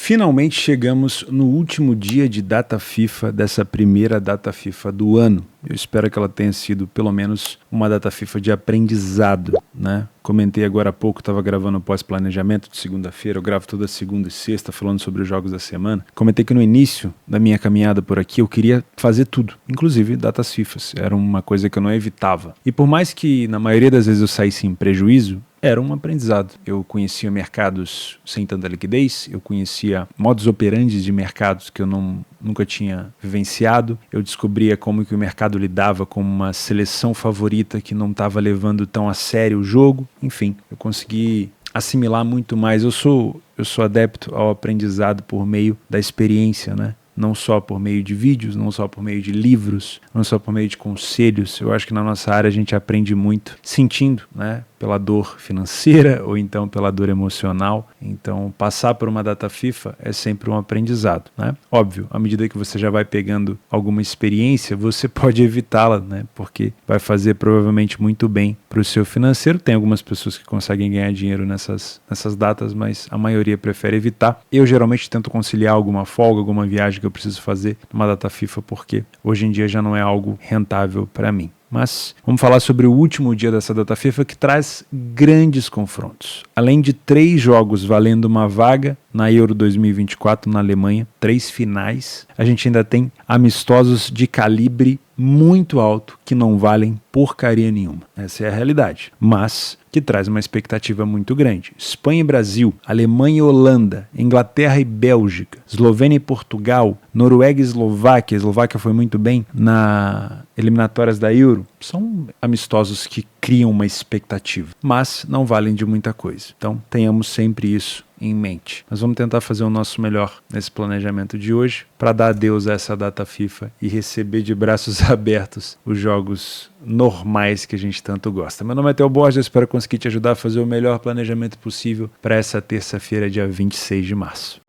Finalmente chegamos no último dia de data FIFA dessa primeira data FIFA do ano. Eu espero que ela tenha sido pelo menos uma data FIFA de aprendizado, né? Comentei agora há pouco, estava gravando o pós-planejamento de segunda-feira, eu gravo toda segunda e sexta falando sobre os jogos da semana. Comentei que no início da minha caminhada por aqui eu queria fazer tudo, inclusive datas FIFAs, era uma coisa que eu não evitava. E por mais que na maioria das vezes eu saísse em prejuízo, era um aprendizado. Eu conhecia mercados sem tanta liquidez, eu conhecia modus operandi de mercados que eu nunca tinha vivenciado, eu descobria como que o mercado lidava com uma seleção favorita que não estava levando tão a sério o jogo, enfim, eu consegui assimilar muito mais. Eu sou adepto ao aprendizado por meio da experiência, né? Não só por meio de vídeos, não só por meio de livros, não só por meio de conselhos. Eu acho que na nossa área a gente aprende muito sentindo, né? Pela dor financeira ou então pela dor emocional. Então, passar por uma data FIFA é sempre um aprendizado, né? Óbvio, à medida que você já vai pegando alguma experiência, você pode evitá-la, né? Porque vai fazer provavelmente muito bem para o seu financeiro. Tem algumas pessoas que conseguem ganhar dinheiro nessas datas, mas a maioria prefere evitar. Eu geralmente tento conciliar alguma folga, alguma viagem que eu preciso fazer numa data FIFA, porque hoje em dia já não é algo rentável para mim. Mas vamos falar sobre o último dia dessa data FIFA, que traz grandes confrontos. Além de 3 jogos valendo uma vaga na Euro 2024 na Alemanha, 3 finais, a gente ainda tem amistosos de calibre muito alto que não valem porcaria nenhuma. Essa é a realidade, mas que traz uma expectativa muito grande. Espanha e Brasil, Alemanha e Holanda, Inglaterra e Bélgica, Eslovênia e Portugal, Noruega e Eslováquia. A Eslováquia foi muito bem na eliminatórias da Euro. São amistosos que criam uma expectativa, mas não valem de muita coisa. Então tenhamos sempre isso em mente. Nós vamos tentar fazer o nosso melhor nesse planejamento de hoje para dar adeus a essa data FIFA e receber de braços abertos os jogos normais que a gente tanto gosta. Meu nome é Theo Borges, eu espero conseguir te ajudar a fazer o melhor planejamento possível para essa terça-feira, dia 26 de março.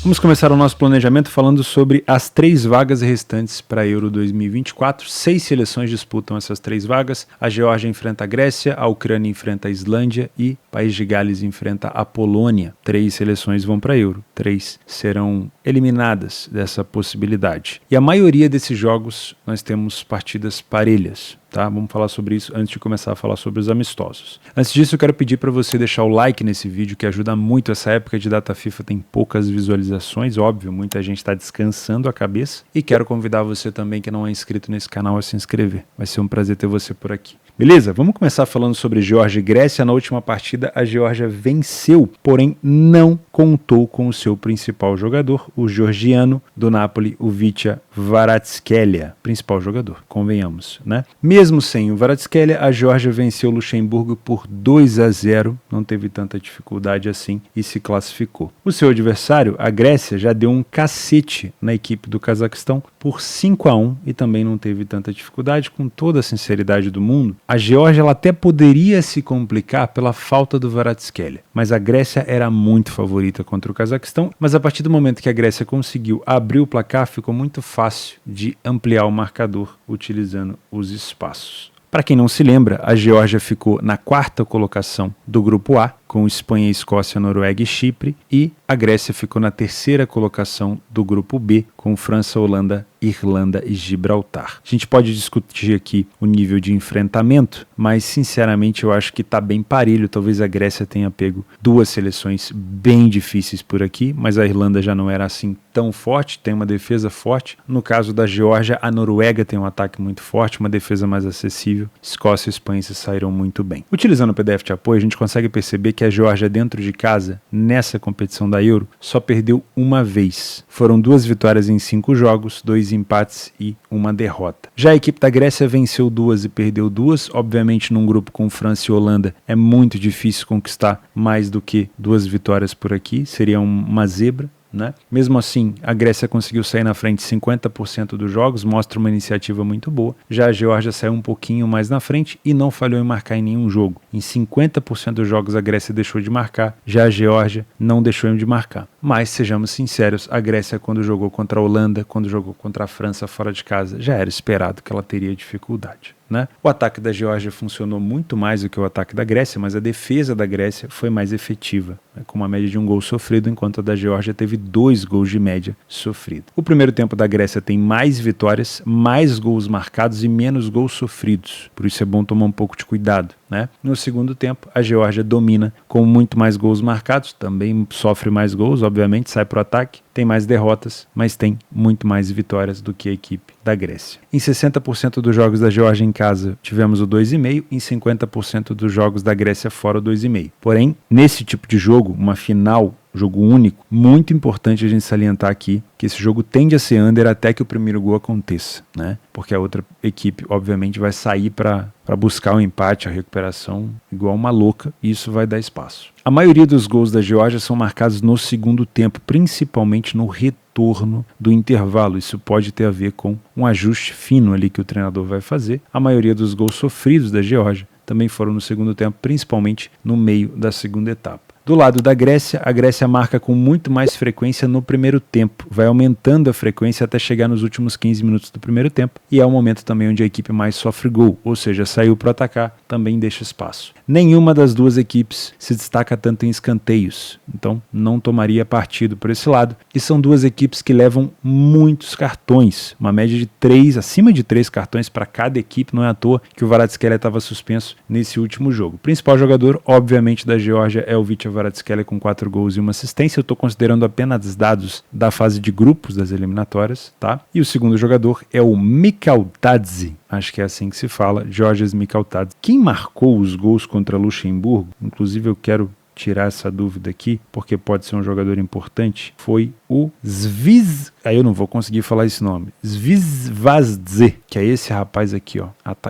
Vamos começar o nosso planejamento falando sobre as 3 vagas restantes para a Euro 2024. 6 seleções disputam essas 3 vagas. A Geórgia enfrenta a Grécia, a Ucrânia enfrenta a Islândia e País de Gales enfrenta a Polônia. 3 seleções vão para a Euro. 3 serão eliminadas dessa possibilidade. E a maioria desses jogos nós temos partidas parelhas. Tá? Vamos falar sobre isso antes de começar a falar sobre os amistosos. Antes disso, eu quero pedir para você deixar o like nesse vídeo, que ajuda muito. Essa época de data FIFA tem poucas visualizações, óbvio, muita gente está descansando a cabeça. E quero convidar você também que não é inscrito nesse canal a se inscrever. Vai ser um prazer ter você por aqui. Beleza? Vamos começar falando sobre Geórgia e Grécia. Na última partida, a Geórgia venceu, porém não contou com o seu principal jogador, o georgiano do Napoli, o Vicha Kvaratskhelia. Principal jogador, convenhamos, né? Mesmo sem o Kvaratskhelia, a Geórgia venceu o Luxemburgo por 2-0, não teve tanta dificuldade assim e se classificou. O seu adversário, a Grécia, já deu um cacete na equipe do Cazaquistão por 5-1 e também não teve tanta dificuldade. Com toda a sinceridade do mundo, a Geórgia ela até poderia se complicar pela falta do Kvaratskhelia, mas a Grécia era muito favorita contra o Cazaquistão, mas a partir do momento que a Grécia conseguiu abrir o placar, ficou muito fácil de ampliar o marcador utilizando os espaços. Para quem não se lembra, a Geórgia ficou na 4ª colocação do grupo A, com Espanha, Escócia, Noruega e Chipre, e a Grécia ficou na 3ª colocação do grupo B, com França, Holanda, Irlanda e Gibraltar. A gente pode discutir aqui o nível de enfrentamento, mas sinceramente eu acho que está bem parelho. Talvez a Grécia tenha pego 2 seleções bem difíceis por aqui, mas a Irlanda já não era assim tão forte, tem uma defesa forte. No caso da Geórgia, a Noruega tem um ataque muito forte, uma defesa mais acessível. Escócia e Espanha se saíram muito bem. Utilizando o PDF de apoio, a gente consegue perceber que a Geórgia dentro de casa, nessa competição da Euro, só perdeu uma vez. Foram 2 vitórias em 5 jogos, 2 empates e 1 derrota. Já a equipe da Grécia venceu 2 e perdeu 2. Obviamente, num grupo com França e Holanda, é muito difícil conquistar mais do que 2 vitórias por aqui. Seria uma zebra. né? Mesmo assim, a Grécia conseguiu sair na frente 50% dos jogos, mostra uma iniciativa muito boa. Já a Geórgia saiu um pouquinho mais na frente e não falhou em marcar em nenhum jogo. Em 50% dos jogos a Grécia deixou de marcar, já a Geórgia não deixou de marcar. Mas, sejamos sinceros, a Grécia, quando jogou contra a Holanda, quando jogou contra a França fora de casa, já era esperado que ela teria dificuldade, né? O ataque da Geórgia funcionou muito mais do que o ataque da Grécia, mas a defesa da Grécia foi mais efetiva. com uma média de 1 gol sofrido, enquanto a da Geórgia teve 2 gols de média sofrida. O primeiro tempo da Grécia tem mais vitórias, mais gols marcados e menos gols sofridos, por isso é bom tomar um pouco de cuidado, né? No segundo tempo, a Geórgia domina com muito mais gols marcados, também sofre mais gols, obviamente, sai para o ataque, tem mais derrotas, mas tem muito mais vitórias do que a equipe da Grécia. Em 60% dos jogos da Geórgia em casa, tivemos o 2,5, em 50% dos jogos da Grécia fora o 2,5. Porém, nesse tipo de jogo, uma final, jogo único, muito importante a gente salientar aqui que esse jogo tende a ser under até que o primeiro gol aconteça, né? Porque a outra equipe, obviamente, vai sair para buscar o empate, a recuperação, igual uma louca, e isso vai dar espaço. A maioria dos gols da Geórgia são marcados no segundo tempo, principalmente no retorno do intervalo. Isso pode ter a ver com um ajuste fino ali que o treinador vai fazer. A maioria dos gols sofridos da Geórgia também foram no segundo tempo, principalmente no meio da segunda etapa. Do lado da Grécia, a Grécia marca com muito mais frequência no primeiro tempo, vai aumentando a frequência até chegar nos últimos 15 minutos do primeiro tempo, e é o momento também onde a equipe mais sofre gol, ou seja, saiu para atacar, também deixa espaço. Nenhuma das duas equipes se destaca tanto em escanteios, então não tomaria partido por esse lado, e são duas equipes que levam muitos cartões, uma média de 3, acima de 3 cartões para cada equipe, não é à toa que o Kvaratskhelia estava suspenso nesse último jogo. O principal jogador, obviamente, da Geórgia é o Vicha Kvaratskhelia com 4 gols e uma assistência. Eu estou considerando apenas dados da fase de grupos das eliminatórias, tá? E o segundo jogador é o Mikhautadze, acho que é assim que se fala, Georges Mikhautadze. Quem marcou os gols contra Luxemburgo, inclusive eu quero tirar essa dúvida aqui, porque pode ser um jogador importante, foi o Zviz, aí eu não vou conseguir falar esse nome, Zvizvazze, que é esse rapaz aqui, ó,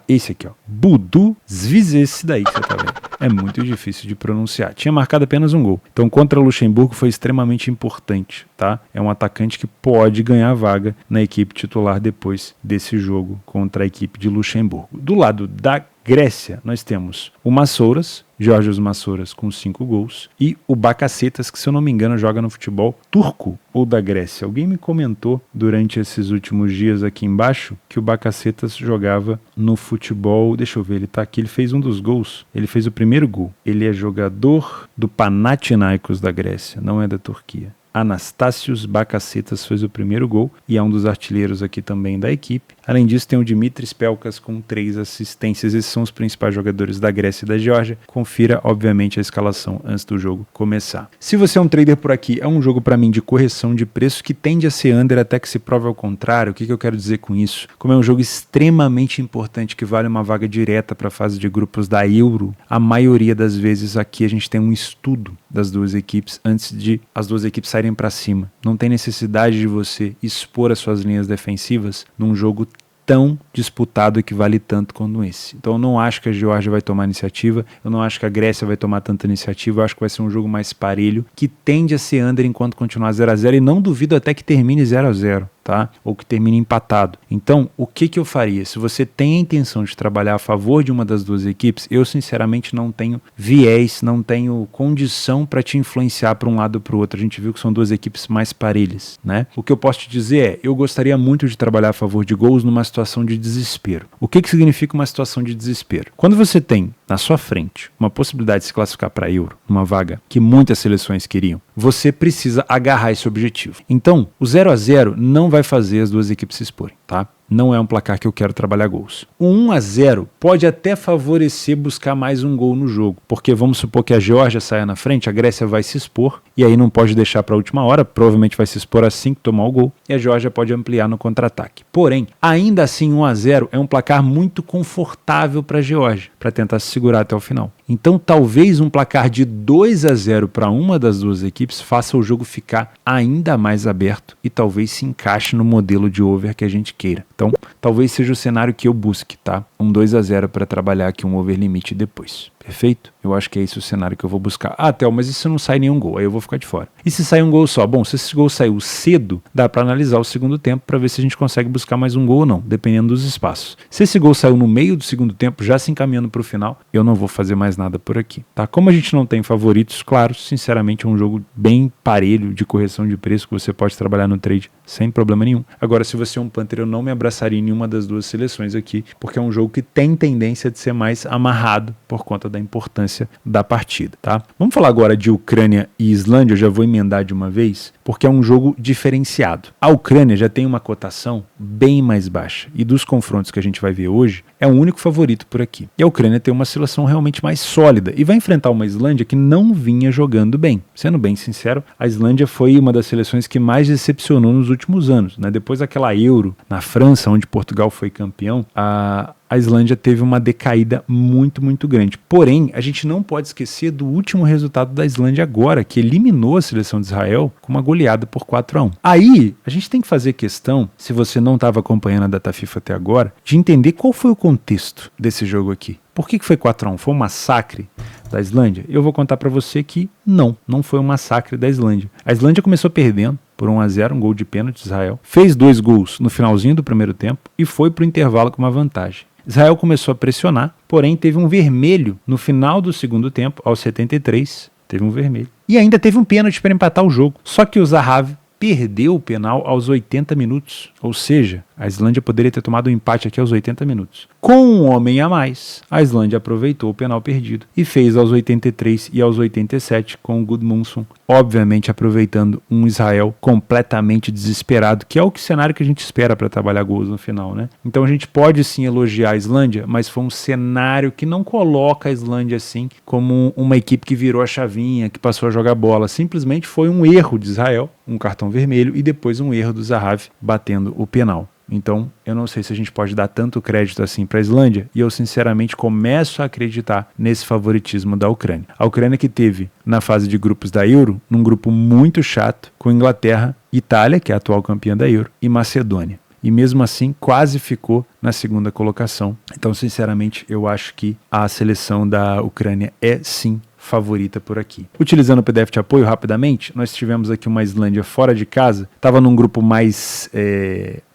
esse aqui, ó, Budu Zviz, esse daí que você tá vendo. É muito difícil de pronunciar. Tinha marcado apenas um gol. Então, contra o Luxemburgo foi extremamente importante, tá? É um atacante que pode ganhar vaga na equipe titular depois desse jogo contra a equipe de Luxemburgo. Do lado da Grécia, nós temos o Massouras, Georgios Massouras com 5 gols, e o Bakasetas, que se eu não me engano joga no futebol turco ou da Grécia. Alguém me comentou durante esses últimos dias aqui embaixo que o Bakasetas jogava no futebol, deixa eu ver, ele tá aqui, ele fez um dos gols, ele fez o primeiro gol. Ele é jogador do Panathinaikos da Grécia, não é da Turquia. Anastasios Bakasetas fez o primeiro gol e é um dos artilheiros aqui também da equipe. Além disso, tem o Dimitris Pelkas com 3 assistências. Esses são os principais jogadores da Grécia e da Geórgia. Confira, obviamente, a escalação antes do jogo começar. Se você é um trader por aqui, é um jogo para mim de correção de preço que tende a ser under até que se prove ao contrário. O que eu quero dizer com isso? Como é um jogo extremamente importante que vale uma vaga direta para a fase de grupos da Euro, a maioria das vezes aqui a gente tem um estudo das duas equipes antes de as duas equipes saírem para cima. Não tem necessidade de você expor as suas linhas defensivas num jogo tão disputado e que vale tanto quanto esse. Então eu não acho que a Geórgia vai tomar iniciativa, eu não acho que a Grécia vai tomar tanta iniciativa, eu acho que vai ser um jogo mais parelho, que tende a ser under enquanto continuar 0-0 e não duvido até que termine 0-0. Tá? Ou que termine empatado. Então, o que eu faria? Se você tem a intenção de trabalhar a favor de uma das duas equipes, eu sinceramente não tenho viés, não tenho condição para te influenciar para um lado ou para o outro. A gente viu que são duas equipes mais parelhas, né? O que eu posso te dizer é, eu gostaria muito de trabalhar a favor de gols numa situação de desespero. O que significa uma situação de desespero? Quando você tem na sua frente uma possibilidade de se classificar para a Euro, uma vaga que muitas seleções queriam, você precisa agarrar esse objetivo. Então, o 0-0 não vai fazer as duas equipes se exporem, tá? Não é um placar que eu quero trabalhar gols. O 1-0 pode até favorecer buscar mais um gol no jogo, porque vamos supor que a Geórgia saia na frente, a Grécia vai se expor, e aí não pode deixar para a última hora, provavelmente vai se expor assim que tomar o gol, e a Geórgia pode ampliar no contra-ataque. Porém, ainda assim 1-0 é um placar muito confortável para a Geórgia, para tentar se segurar até o final. Então talvez um placar de 2-0 para uma das duas equipes faça o jogo ficar ainda mais aberto e talvez se encaixe no modelo de over que a gente queira. Então, talvez seja o cenário que eu busque, tá? Um 2-0 para trabalhar aqui um over limite depois. Perfeito? Eu acho que é esse o cenário que eu vou buscar. Ah, Theo, mas e se não sai nenhum gol? Aí eu vou ficar de fora. E se sair um gol só? Bom, se esse gol saiu cedo, dá para analisar o segundo tempo para ver se a gente consegue buscar mais um gol ou não, dependendo dos espaços. Se esse gol saiu no meio do segundo tempo, já se encaminhando para o final, eu não vou fazer mais nada por aqui, tá? Como a gente não tem favoritos, claro, sinceramente é um jogo bem parelho de correção de preço que você pode trabalhar no trade sem problema nenhum. Agora, se você é um punter, eu não me abraçaria em nenhuma das duas seleções aqui, porque é um jogo jogo que tem tendência de ser mais amarrado por conta da importância da partida, tá? Vamos falar agora de Ucrânia e Islândia, eu já vou emendar de uma vez, porque é um jogo diferenciado. A Ucrânia já tem uma cotação bem mais baixa, e dos confrontos que a gente vai ver hoje, é o único favorito por aqui. E a Ucrânia tem uma seleção realmente mais sólida, e vai enfrentar uma Islândia que não vinha jogando bem. Sendo bem sincero, a Islândia foi uma das seleções que mais decepcionou nos últimos anos, né? Depois daquela Euro na França, onde Portugal foi campeão, a Islândia teve uma decaída muito grande. Porém, a gente não pode esquecer do último resultado da Islândia agora, que eliminou a seleção de Israel com uma goleada por 4-1. Aí, a gente tem que fazer questão, se você não estava acompanhando a data FIFA até agora, de entender qual foi o contexto desse jogo aqui. Por que foi 4-1? Foi um massacre da Islândia? Eu vou contar para você que não foi um massacre da Islândia. A Islândia começou perdendo por 1-0, um gol de pênalti de Israel, fez 2 gols no finalzinho do primeiro tempo e foi para o intervalo com uma vantagem. Israel começou a pressionar, porém teve um vermelho no final do segundo tempo, aos 73, teve um vermelho. E ainda teve um pênalti para empatar o jogo. Só que o Zahavi perdeu o penal aos 80 minutos, ou seja, a Islândia poderia ter tomado um empate aqui aos 80 minutos. Com um homem a mais, a Islândia aproveitou o penal perdido e fez aos 83 e aos 87 com o Gudmundsson, obviamente aproveitando um Israel completamente desesperado, que é o cenário que a gente espera para trabalhar gols no final, né? Então a gente pode sim elogiar a Islândia, mas foi um cenário que não coloca a Islândia assim como uma equipe que virou a chavinha, que passou a jogar bola. Simplesmente foi um erro de Israel, um cartão vermelho, e depois um erro do Zahavi batendo o penal. Então, eu não sei se a gente pode dar tanto crédito assim para a Islândia, e eu sinceramente começo a acreditar nesse favoritismo da Ucrânia. A Ucrânia que teve na fase de grupos da Euro, num grupo muito chato, com Inglaterra, Itália, que é a atual campeã da Euro, e Macedônia. E mesmo assim quase ficou na segunda colocação. Então, sinceramente, eu acho que a seleção da Ucrânia é sim favorita por aqui. Utilizando o PDF de apoio rapidamente, nós tivemos aqui uma Islândia fora de casa, estava num grupo mais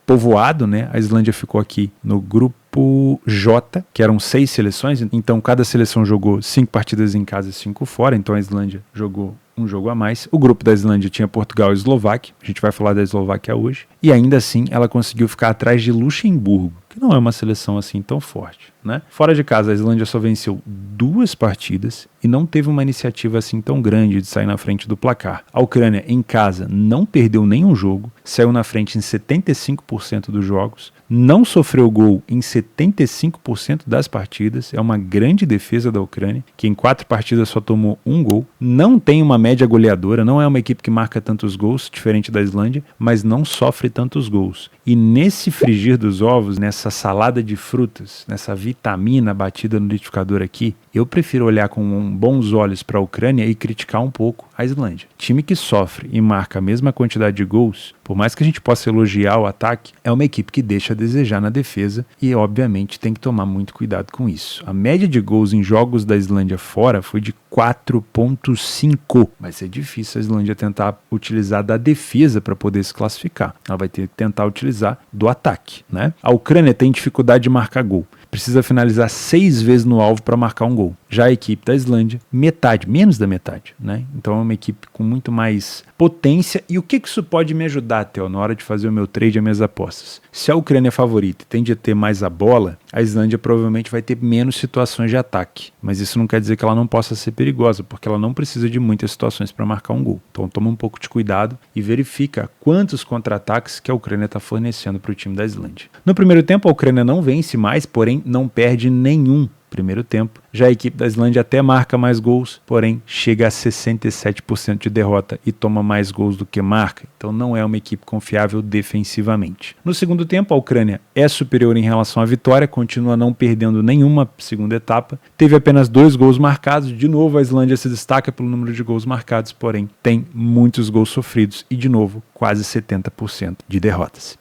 povoado, né? A Islândia ficou aqui no grupo J, que eram 6 seleções, então cada seleção jogou 5 partidas em casa e 5 fora, então a Islândia jogou um jogo a mais. O grupo da Islândia tinha Portugal e Eslováquia, a gente vai falar da Eslováquia hoje, e ainda assim ela conseguiu ficar atrás de Luxemburgo, que não é uma seleção assim tão forte, né? Fora de casa, a Islândia só venceu 2 partidas e não teve uma iniciativa assim tão grande de sair na frente do placar. A Ucrânia, em casa, não perdeu nenhum jogo, saiu na frente em 75% dos jogos, não sofreu gol em 75% das partidas, é uma grande defesa da Ucrânia, que em 4 partidas só tomou 1 gol, não tem uma média goleadora, não é uma equipe que marca tantos gols, diferente da Islândia, mas não sofre tantos gols. E nesse frigir dos ovos, nessa salada de frutas, nessa vitamina batida no liquidificador aqui, eu prefiro olhar com bons olhos para a Ucrânia e criticar um pouco a Islândia. Time que sofre e marca a mesma quantidade de gols, por mais que a gente possa elogiar o ataque, é uma equipe que deixa a desejar na defesa e, obviamente, tem que tomar muito cuidado com isso. A média de gols em jogos da Islândia fora foi de 4,5. Vai ser difícil a Islândia tentar utilizar da defesa para poder se classificar. Ela vai ter que tentar utilizar do ataque, né? A Ucrânia tem dificuldade de marcar gol. Precisa finalizar 6 vezes no alvo para marcar um gol. Já a equipe da Islândia, metade, menos da metade, né? Então é uma equipe com muito mais potência. E o que isso pode me ajudar, Theo, na hora de fazer o meu trade e as minhas apostas? Se a Ucrânia é favorita e tende a ter mais a bola, a Islândia provavelmente vai ter menos situações de ataque. Mas isso não quer dizer que ela não possa ser perigosa, porque ela não precisa de muitas situações para marcar um gol. Então toma um pouco de cuidado e verifica quantos contra-ataques que a Ucrânia está fornecendo para o time da Islândia. No primeiro tempo, a Ucrânia não vence mais, porém não perde nenhum primeiro tempo. Já a equipe da Islândia até marca mais gols, porém chega a 67% de derrota e toma mais gols do que marca. Então não é uma equipe confiável defensivamente. No segundo tempo, a Ucrânia é superior em relação à vitória, continua não perdendo nenhuma segunda etapa. Teve apenas 2 gols marcados. De novo, a Islândia se destaca pelo número de gols marcados, porém tem muitos gols sofridos e, de novo, quase 70% de derrotas.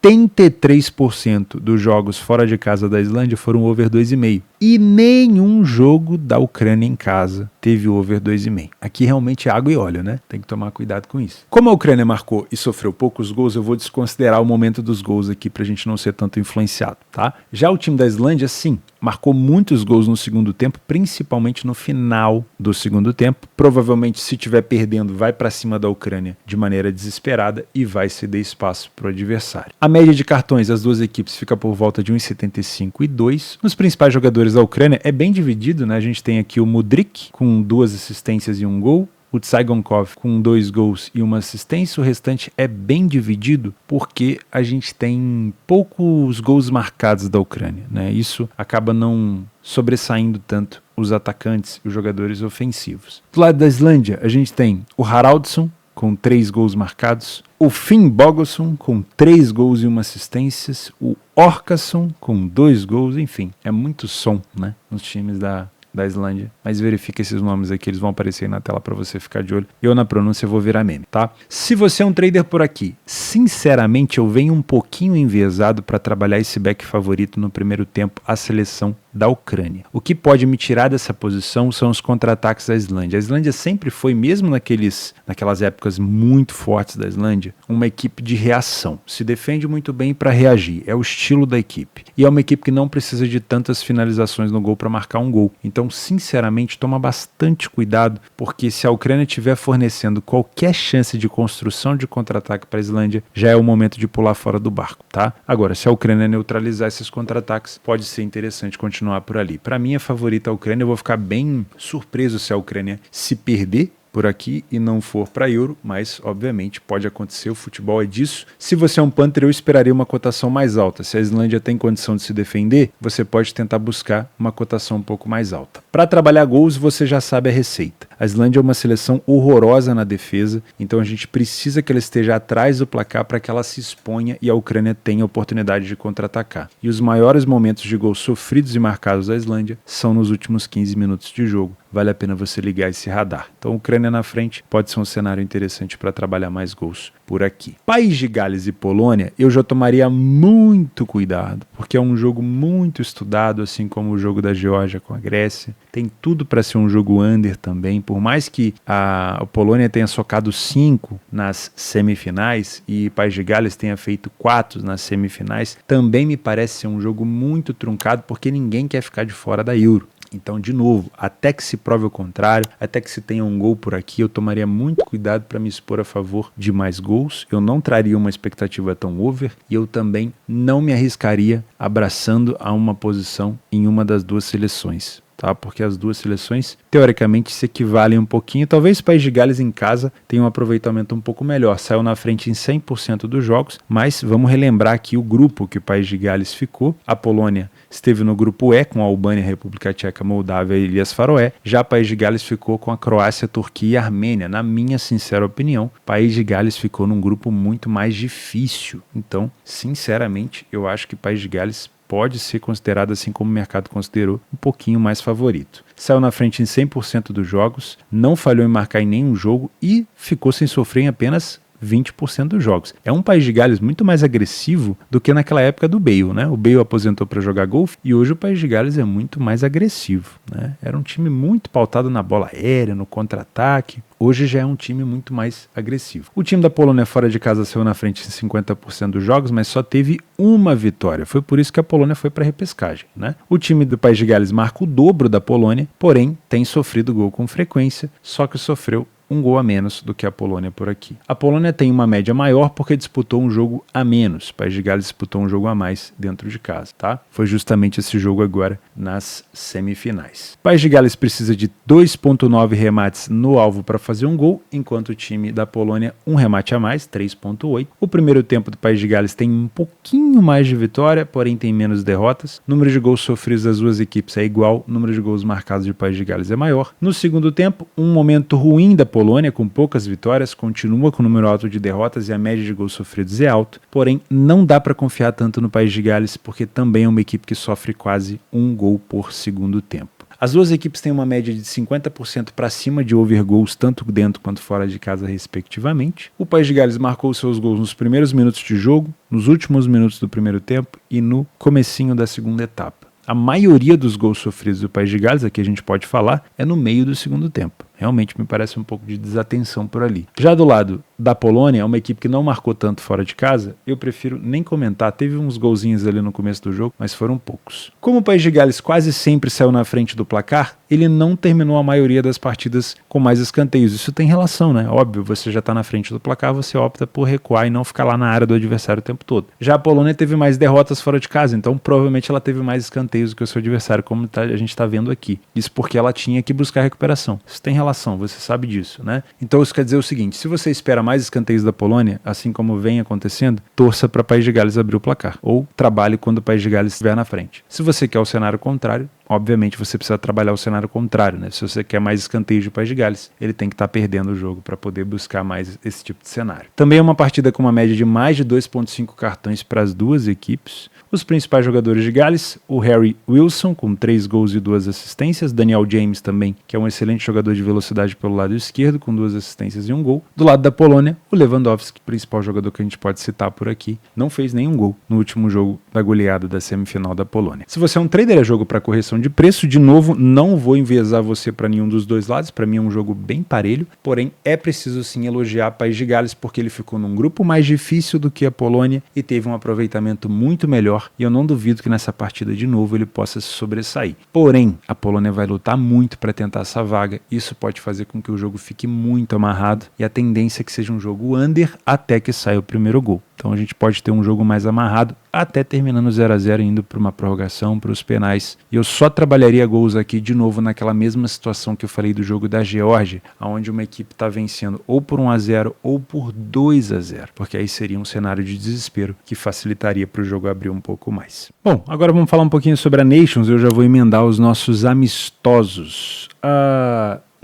83% dos jogos fora de casa da Islândia foram over 2,5. E nenhum jogo da Ucrânia em casa teve over 2,5. Aqui realmente é água e óleo, né? Tem que tomar cuidado com isso. Como a Ucrânia marcou e sofreu poucos gols, eu vou desconsiderar o momento dos gols aqui pra gente não ser tanto influenciado, tá? Já o time da Islândia, sim, marcou muitos gols no segundo tempo, principalmente no final do segundo tempo. Provavelmente, se estiver perdendo, vai para cima da Ucrânia de maneira desesperada e vai ceder espaço para o adversário. A média de cartões das duas equipes fica por volta de 1,75 e 2. Nos principais jogadores da Ucrânia é bem dividido, né? A gente tem aqui o Mudryk com 2 assistências e 1 gol. O Tsygankov com 2 gols e 1 assistência. O restante é bem dividido porque a gente tem poucos gols marcados da Ucrânia, né? Isso acaba não sobressaindo tanto os atacantes e os jogadores ofensivos. Do lado da Islândia, a gente tem o Haraldsson com 3 gols marcados, o Finn Bogason com 3 gols e 1 assistência, o Orkason com 2 gols, enfim, é muito som, né, nos times da Islândia, mas verifica esses nomes aqui, eles vão aparecer aí na tela para você ficar de olho. Eu na pronúncia vou virar meme, tá? Se você é um trader por aqui, sinceramente eu venho um pouquinho enviesado para trabalhar esse back favorito no primeiro tempo, a seleção da Ucrânia. O que pode me tirar dessa posição são os contra-ataques da Islândia. A Islândia sempre foi, mesmo naquelas épocas muito fortes da Islândia, uma equipe de reação. Se defende muito bem para reagir, é o estilo da equipe. E é uma equipe que não precisa de tantas finalizações no gol para marcar um gol. Então, sinceramente, toma bastante cuidado, porque se a Ucrânia estiver fornecendo qualquer chance de construção de contra-ataque para a Islândia, já é o momento de pular fora do barco, tá? Agora, se a Ucrânia neutralizar esses contra-ataques, pode ser interessante continuar por ali. Para mim é favorita a Ucrânia, eu vou ficar bem surpreso se a Ucrânia se perder por aqui e não for para Euro, mas obviamente pode acontecer, o futebol é disso. Se você é um punter, eu esperaria uma cotação mais alta. Se a Islândia tem condição de se defender, você pode tentar buscar uma cotação um pouco mais alta. Para trabalhar gols, você já sabe a receita. A Islândia é uma seleção horrorosa na defesa, então a gente precisa que ela esteja atrás do placar para que ela se exponha e a Ucrânia tenha a oportunidade de contra-atacar. E os maiores momentos de gols sofridos e marcados da Islândia são nos últimos 15 minutos de jogo. Vale a pena você ligar esse radar. Então, Ucrânia na frente pode ser um cenário interessante para trabalhar mais gols por aqui. País de Gales e Polônia, eu já tomaria muito cuidado, porque é um jogo muito estudado, assim como o jogo da Geórgia com a Grécia. Tem tudo para ser um jogo under também, por mais que a Polônia tenha socado 5 nas semifinais e País de Gales tenha feito 4 nas semifinais, também me parece ser um jogo muito truncado, porque ninguém quer ficar de fora da Euro. Então, de novo, até que se prove o contrário, até que se tenha um gol por aqui, eu tomaria muito cuidado para me expor a favor de mais gols. Eu não traria uma expectativa tão over e eu também não me arriscaria abraçando a uma posição em uma das duas seleções. Tá? Porque as duas seleções, teoricamente, se equivalem um pouquinho. Talvez o País de Gales em casa tenha um aproveitamento um pouco melhor. Saiu na frente em 100% dos jogos, mas vamos relembrar aqui o grupo que o País de Gales ficou. A Polônia esteve no grupo E, com a Albânia, República Tcheca, Moldávia e Ilhas Faroé. Já o País de Gales ficou com a Croácia, Turquia e Armênia. Na minha sincera opinião, o País de Gales ficou num grupo muito mais difícil. Então, sinceramente, eu acho que o País de Gales pode ser considerado, assim como o mercado considerou, um pouquinho mais favorito. Saiu na frente em 100% dos jogos, não falhou em marcar em nenhum jogo e ficou sem sofrer em apenas 20% dos jogos. É um País de Gales muito mais agressivo do que naquela época do Bale, né? O Bale aposentou para jogar golfe e hoje o País de Gales é muito mais agressivo, né? Era um time muito pautado na bola aérea, no contra-ataque. Hoje já é um time muito mais agressivo. O time da Polônia fora de casa saiu na frente em 50% dos jogos, mas só teve uma vitória. Foi por isso que a Polônia foi para a repescagem, né? O time do País de Gales marca o dobro da Polônia, porém tem sofrido gol com frequência, só que sofreu um gol a menos do que a Polônia por aqui. A Polônia tem uma média maior porque disputou um jogo a menos. O País de Gales disputou um jogo a mais dentro de casa, tá? Foi justamente esse jogo agora nas semifinais. O País de Gales precisa de 2,9 remates no alvo para fazer um gol, enquanto o time da Polônia um remate a mais, 3,8. O primeiro tempo do País de Gales tem um pouquinho mais de vitória, porém tem menos derrotas. O número de gols sofridos das duas equipes é igual, o número de gols marcados do País de Gales é maior. No segundo tempo, um momento ruim da Polônia, com poucas vitórias, continua com o número alto de derrotas e a média de gols sofridos é alto, porém não dá para confiar tanto no País de Gales, porque também é uma equipe que sofre quase um gol por segundo tempo. As duas equipes têm uma média de 50% para cima de over gols, tanto dentro quanto fora de casa, respectivamente. O País de Gales marcou seus gols nos primeiros minutos de jogo, nos últimos minutos do primeiro tempo e no comecinho da segunda etapa. A maioria dos gols sofridos do País de Gales, aqui a gente pode falar, é no meio do segundo tempo. Realmente me parece um pouco de desatenção por ali. Já do lado da Polônia, é uma equipe que não marcou tanto fora de casa, eu prefiro nem comentar. Teve uns golzinhos ali no começo do jogo, mas foram poucos. Como o País de Gales quase sempre saiu na frente do placar, ele não terminou a maioria das partidas com mais escanteios. Isso tem relação, né? Óbvio, você já está na frente do placar, você opta por recuar e não ficar lá na área do adversário o tempo todo. Já a Polônia teve mais derrotas fora de casa, então provavelmente ela teve mais escanteios do que o seu adversário, como a gente está vendo aqui. Isso porque ela tinha que buscar recuperação. Isso tem relação, você sabe disso, né? Então isso quer dizer o seguinte, se você espera mais escanteios da Polônia, assim como vem acontecendo, torça para o País de Gales abrir o placar, ou trabalhe quando o País de Gales estiver na frente. Se você quer o cenário contrário, obviamente você precisa trabalhar o cenário contrário, né? Se você quer mais escanteios do País de Gales, ele tem que estar perdendo o jogo para poder buscar mais esse tipo de cenário. Também é uma partida com uma média de mais de 2,5 cartões para as duas equipes. Os principais jogadores de Gales, o Harry Wilson, com 3 gols e 2 assistências, Daniel James também, que é um excelente jogador de velocidade pelo lado esquerdo, com 2 assistências e 1 gol. Do lado da Polônia, o Lewandowski, principal jogador que a gente pode citar por aqui, não fez nenhum gol no último jogo da goleada da semifinal da Polônia. Se você é um trader, é jogo para correção de preço. De novo, não vou enviesar você para nenhum dos dois lados, para mim é um jogo bem parelho, porém é preciso sim elogiar o País de Gales, porque ele ficou num grupo mais difícil do que a Polônia e teve um aproveitamento muito melhor, e eu não duvido que nessa partida de novo ele possa se sobressair. Porém, a Polônia vai lutar muito para tentar essa vaga, isso pode fazer com que o jogo fique muito amarrado, e a tendência é que seja um jogo under até que saia o primeiro gol. Então a gente pode ter um jogo mais amarrado, até terminando 0-0, indo para uma prorrogação, para os penais. E eu só trabalharia gols aqui de novo naquela mesma situação que eu falei do jogo da Geórgia, onde uma equipe está vencendo ou por 1-0 ou por 2-0, porque aí seria um cenário de desespero que facilitaria para o jogo abrir um pouco mais. Bom, agora vamos falar um pouquinho sobre a Nations. Eu já vou emendar os nossos amistosos.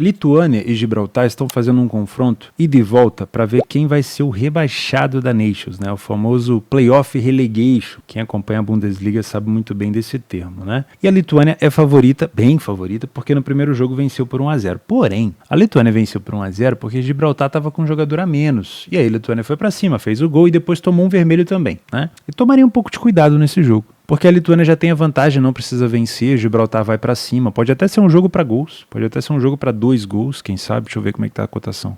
Lituânia e Gibraltar estão fazendo um confronto ida e volta para ver quem vai ser o rebaixado da Nations, né? O famoso Playoff Relegation. Quem acompanha a Bundesliga sabe muito bem desse termo, né? E a Lituânia é favorita, bem favorita, porque no primeiro jogo venceu por 1-0. Porém, a Lituânia venceu por 1-0 porque Gibraltar estava com um jogador a menos. E aí a Lituânia foi para cima, fez o gol e depois tomou um vermelho também, né? E tomaria um pouco de cuidado nesse jogo, porque a Lituânia já tem a vantagem, não precisa vencer, Gibraltar vai pra cima, pode até ser um jogo pra gols, pode até ser um jogo pra 2 gols, quem sabe, deixa eu ver como é que tá a cotação.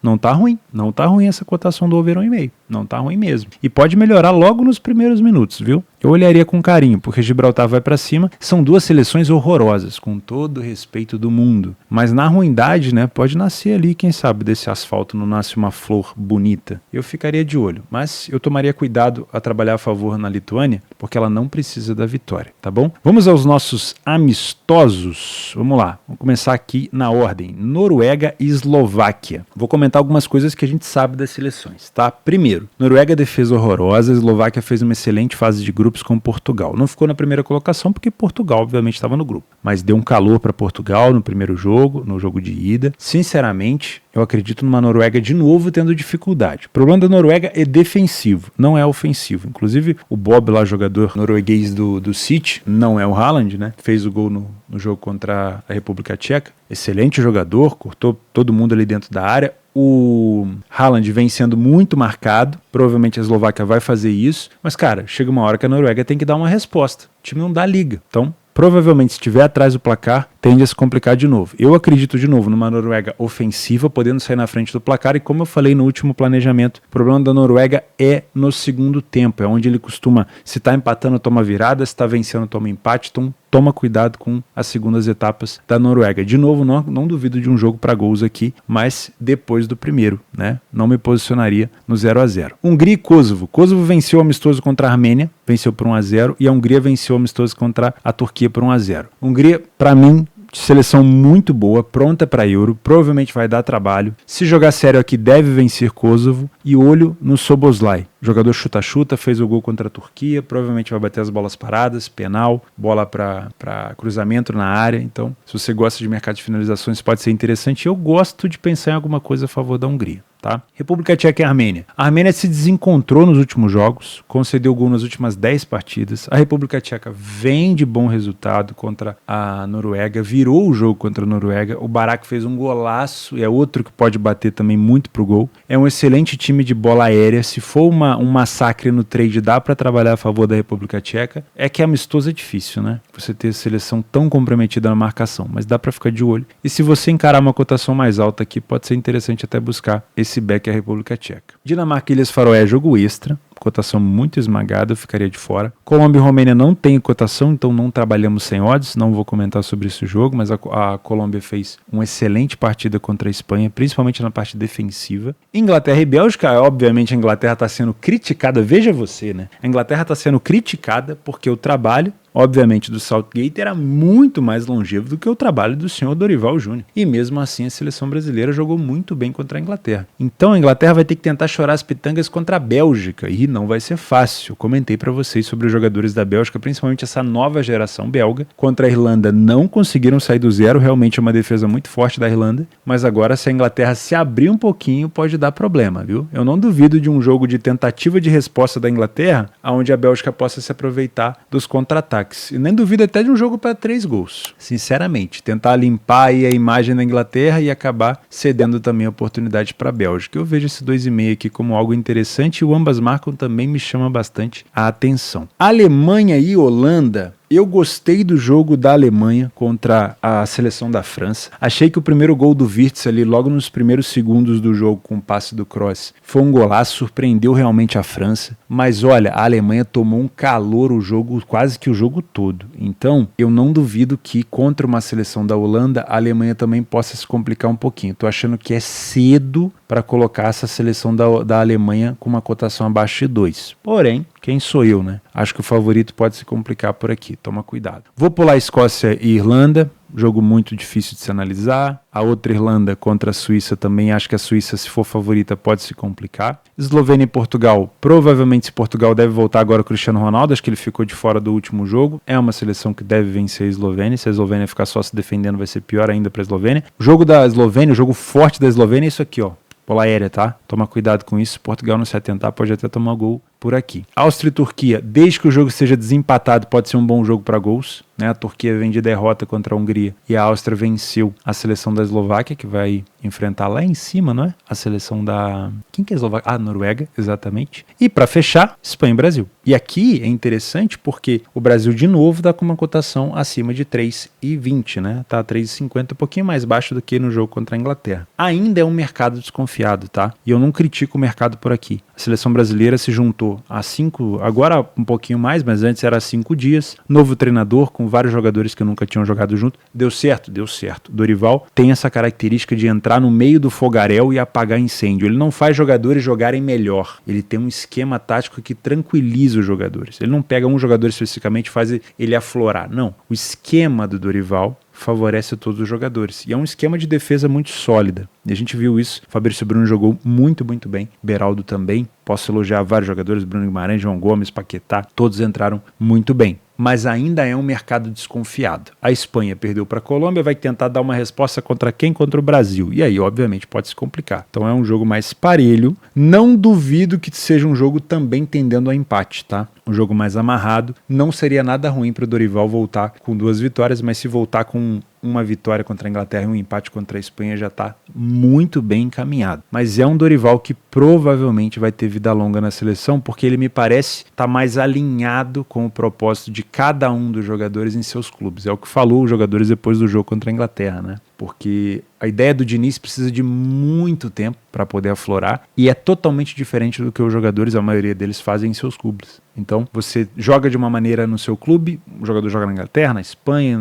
Não tá ruim essa cotação do over 1,5, não tá ruim mesmo. E pode melhorar logo nos primeiros minutos, viu? Eu olharia com carinho, porque Gibraltar vai pra cima, são duas seleções horrorosas, com todo o respeito do mundo, mas na ruindade, né, pode nascer ali, quem sabe, desse asfalto não nasce uma flor bonita. Eu ficaria de olho, mas eu tomaria cuidado a trabalhar a favor na Lituânia, porque ela não precisa da vitória, tá bom? Vamos aos nossos amistosos. Vamos lá, vamos começar aqui na ordem. Noruega e Eslováquia. Vou comentar algumas coisas que a gente sabe das seleções, tá? Primeiro, Noruega defesa horrorosa, a Eslováquia fez uma excelente fase de grupos com Portugal. Não ficou na primeira colocação porque Portugal obviamente estava no grupo, mas deu um calor para Portugal no primeiro jogo, no jogo de ida. Sinceramente, eu acredito numa Noruega de novo tendo dificuldade. O problema da Noruega é defensivo, não é ofensivo. Inclusive, o Bob lá, jogador norueguês do City, não é o Haaland, né? Fez o gol no jogo contra a República Tcheca. Excelente jogador, cortou todo mundo ali dentro da área. O Haaland vem sendo muito marcado, provavelmente a Eslováquia vai fazer isso, mas cara, chega uma hora que a Noruega tem que dar uma resposta. O time não dá liga, então provavelmente se estiver atrás do placar, tende a se complicar de novo. Eu acredito de novo numa Noruega ofensiva, podendo sair na frente do placar, e como eu falei no último planejamento, o problema da Noruega é no segundo tempo, é onde ele costuma, se está empatando, toma virada, se está vencendo, toma empate, então toma cuidado com as segundas etapas da Noruega. De novo, não duvido de um jogo para gols aqui, mas depois do primeiro, né? Não me posicionaria no 0-0. Hungria e Kosovo. Kosovo venceu o amistoso contra a Armênia, venceu por 1-0, e a Hungria venceu o amistoso contra a Turquia por 1-0. Hungria, para mim, seleção muito boa, pronta para Euro, provavelmente vai dar trabalho. Se jogar sério aqui, deve vencer Kosovo, e olho no Szoboszlai. Jogador chuta-chuta, fez o gol contra a Turquia, provavelmente vai bater as bolas paradas, penal, bola para cruzamento na área. Então, se você gosta de mercado de finalizações, pode ser interessante. Eu gosto de pensar em alguma coisa a favor da Hungria. Tá? República Tcheca e Armênia. A Armênia se desencontrou nos últimos jogos, concedeu gol nas últimas 10 partidas. A República Tcheca vem de bom resultado contra a Noruega, virou o jogo contra a Noruega. O Barak fez um golaço e é outro que pode bater também muito pro gol. É um excelente time de bola aérea. Se for um massacre no trade dá para trabalhar a favor da República Tcheca, é que amistoso é difícil, né? Você ter seleção tão comprometida na marcação, mas dá para ficar de olho. E se você encarar uma cotação mais alta aqui, pode ser interessante até buscar esse back à República Tcheca. Dinamarca e Ilhas Faroé, jogo extra. Cotação muito esmagada, eu ficaria de fora. Colômbia e Romênia não tem cotação, então não trabalhamos sem odds, não vou comentar sobre esse jogo, mas a Colômbia fez uma excelente partida contra a Espanha, principalmente na parte defensiva. Inglaterra e Bélgica, obviamente a Inglaterra está sendo criticada, veja você, né? A Inglaterra está sendo criticada porque o trabalho, obviamente, do Southgate era muito mais longevo do que o trabalho do senhor Dorival Júnior. E mesmo assim a seleção brasileira jogou muito bem contra a Inglaterra. Então a Inglaterra vai ter que tentar chorar as pitangas contra a Bélgica e não vai ser fácil. Eu comentei para vocês sobre os jogadores da Bélgica, principalmente essa nova geração belga. Contra a Irlanda não conseguiram sair do zero, realmente é uma defesa muito forte da Irlanda, mas agora se a Inglaterra se abrir um pouquinho pode dar problema, viu? Eu não duvido de um jogo de tentativa de resposta da Inglaterra, onde a Bélgica possa se aproveitar dos contra-ataques. E nem duvido até de um jogo para 3 gols. Sinceramente, tentar limpar aí a imagem da Inglaterra e acabar cedendo também a oportunidade para a Bélgica. Eu vejo esse 2,5 aqui como algo interessante e o ambas marcam também me chama bastante a atenção. Alemanha e Holanda. Eu gostei do jogo da Alemanha contra a seleção da França. Achei que o primeiro gol do Wirtz ali, logo nos primeiros segundos do jogo com o passe do Kroos, foi um golaço, surpreendeu realmente a França. Mas olha, a Alemanha tomou um calor o jogo, quase que o jogo todo. Então, eu não duvido que contra uma seleção da Holanda, a Alemanha também possa se complicar um pouquinho. Tô achando que é cedo para colocar essa seleção da Alemanha com uma cotação abaixo de 2. Porém, quem sou eu, né? Acho que o favorito pode se complicar por aqui. Toma cuidado. Vou pular Escócia e Irlanda. Jogo muito difícil de se analisar. A outra Irlanda contra a Suíça também. Acho que a Suíça, se for favorita, pode se complicar. Eslovênia e Portugal. Provavelmente, se Portugal deve voltar agora o Cristiano Ronaldo. Acho que ele ficou de fora do último jogo. É uma seleção que deve vencer a Eslovênia. Se a Eslovênia ficar só se defendendo, vai ser pior ainda para a Eslovênia. O jogo da Eslovênia, o jogo forte da Eslovênia é isso aqui, ó. Bola aérea, tá? Toma cuidado com isso. Portugal não se atentar, pode até tomar gol por aqui. Áustria e Turquia, desde que o jogo seja desempatado, pode ser um bom jogo para gols, né? A Turquia vem de derrota contra a Hungria e a Áustria venceu a seleção da Eslováquia, que vai enfrentar lá em cima, não é? A seleção da... Quem que é a Eslováquia? Ah, Noruega, exatamente. E para fechar, Espanha e Brasil. E aqui é interessante porque o Brasil de novo dá com uma cotação acima de 3,20, né? Tá 3,50, um pouquinho mais baixo do que no jogo contra a Inglaterra. Ainda é um mercado desconfiado, tá? E eu não critico o mercado por aqui. A seleção brasileira se juntou há 5, agora um pouquinho mais, mas antes era 5 dias. Novo treinador com vários jogadores que nunca tinham jogado junto. Deu certo? Deu certo. Dorival tem essa característica de entrar no meio do fogaréu e apagar incêndio. Ele não faz jogadores jogarem melhor. Ele tem um esquema tático que tranquiliza os jogadores. Ele não pega um jogador especificamente e faz ele aflorar. Não. O esquema do Dorival favorece todos os jogadores. E é um esquema de defesa muito sólida. E a gente viu isso. Fabrício Bruno jogou muito, muito bem. Beraldo também. Posso elogiar vários jogadores. Bruno Guimarães, João Gomes, Paquetá. Todos entraram muito bem. Mas ainda é um mercado desconfiado. A Espanha perdeu para a Colômbia, vai tentar dar uma resposta contra quem? Contra o Brasil. E aí, obviamente, pode se complicar. Então é um jogo mais parelho. Não duvido que seja um jogo também tendendo a empate, tá? Um jogo mais amarrado. Não seria nada ruim para o Dorival voltar com 2 vitórias, mas se voltar com uma vitória contra a Inglaterra e um empate contra a Espanha já está muito bem encaminhado. Mas é um Dorival que provavelmente vai ter vida longa na seleção, porque ele me parece estar mais alinhado com o propósito de cada um dos jogadores em seus clubes. É o que falou os jogadores depois do jogo contra a Inglaterra, né? Porque a ideia do Diniz precisa de muito tempo para poder aflorar e é totalmente diferente do que os jogadores, a maioria deles, fazem em seus clubes. Então, você joga de uma maneira no seu clube, o jogador joga na Inglaterra, na Espanha,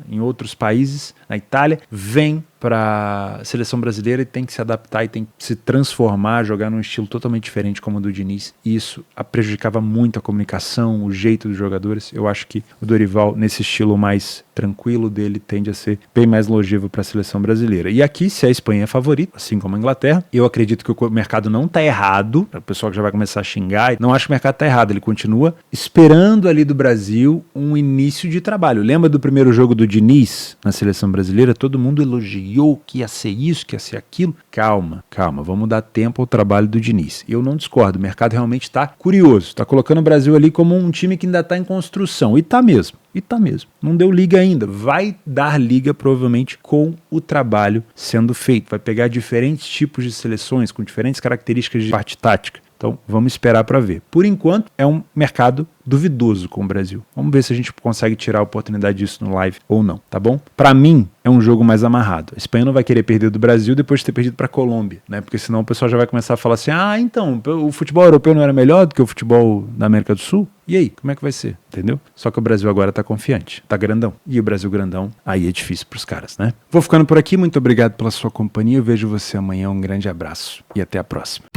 em outros países, na Itália, vem para a seleção brasileira e tem que se adaptar e tem que se transformar, jogar num estilo totalmente diferente como o do Diniz. E isso prejudicava muito a comunicação, o jeito dos jogadores. Eu acho que o Dorival, nesse estilo mais tranquilo dele, tende a ser bem mais longevo para a seleção brasileira. E aqui, se a Espanha é favorita, assim como a Inglaterra, eu acredito que o mercado não está errado, o pessoal que já vai começar a xingar, não acho que o mercado está errado, ele continua esperando ali do Brasil um início de trabalho. Lembra do primeiro jogo do Diniz na seleção brasileira? Todo mundo elogiou que ia ser isso, que ia ser aquilo. Calma, vamos dar tempo ao trabalho do Diniz. Eu não discordo, o mercado realmente está curioso, está colocando o Brasil ali como um time que ainda está em construção, e tá mesmo. Não deu liga ainda. Vai dar liga provavelmente com o trabalho sendo feito. Vai pegar diferentes tipos de seleções com diferentes características de parte tática. Então vamos esperar para ver. Por enquanto é um mercado duvidoso com o Brasil. Vamos ver se a gente consegue tirar a oportunidade disso no live ou não, tá bom? Para mim é um jogo mais amarrado. A Espanha não vai querer perder do Brasil depois de ter perdido para a Colômbia, né? Porque senão o pessoal já vai começar a falar assim: ah, então o futebol europeu não era melhor do que o futebol da América do Sul? E aí, como é que vai ser? Entendeu? Só que o Brasil agora tá confiante, tá grandão. E o Brasil grandão, aí é difícil pros caras, né? Vou ficando por aqui, muito obrigado pela sua companhia. Eu vejo você amanhã, um grande abraço e até a próxima.